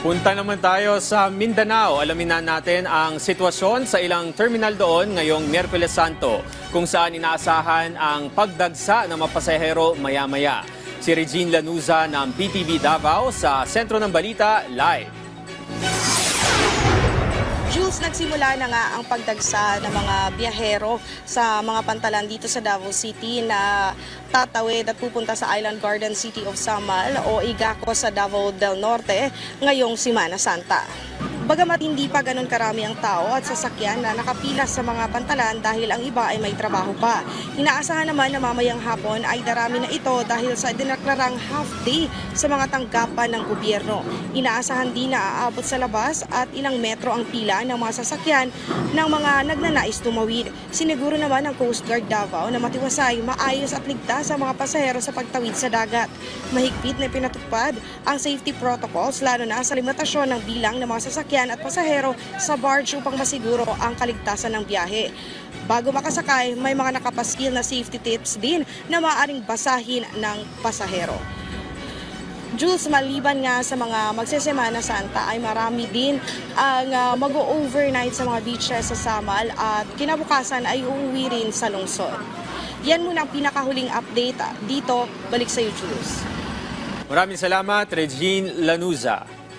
Punta naman tayo sa Mindanao. Alamin na natin ang sitwasyon sa ilang terminal doon ngayong Miyerkules Santo, kung saan inaasahan ang pagdagsa ng mga pasahero maya-maya. Si Regine Lanuza ng PTV Davao sa Sentro ng Balita, live. Jules, nagsimula na nga ang pagdagsa ng mga biyahero sa mga pantalan dito sa Davao City na tatawid at pupunta sa Island Garden City of Samal o Igaco sa Davao del Norte ngayong Semana Santa. Bagamat hindi pa ganun karami ang tao at sasakyan na nakapila sa mga pantalan dahil ang iba ay may trabaho pa. Inaasahan naman na mamayang hapon ay darami na ito dahil sa dinaklarang half day sa mga tanggapan ng gobyerno. Inaasahan din na aabot sa labas at ilang metro ang pila ng mga sasakyan ng mga nagnanais tumawid. Siniguro naman ng Coast Guard Davao na matiwasay, maayos at ligtas ang mga pasahero sa pagtawid sa dagat. Mahigpit na pinatupad ang safety protocols lalo na sa limitasyon ng bilang ng mga sasakyan at pasahero sa barge upang masiguro ang kaligtasan ng biyahe. Bago makasakay, may mga nakapaskil na safety tips din na maaaring basahin ng pasahero. Jules, maliban nga sa mga magsesemana Santa ay marami din ang mag-overnight sa mga beaches sa Samal at kinabukasan ay uuwi rin sa lungsod. Yan muna ang pinakahuling update dito. Balik sa iyo, Jules. Maraming salamat, Regine Lanuza.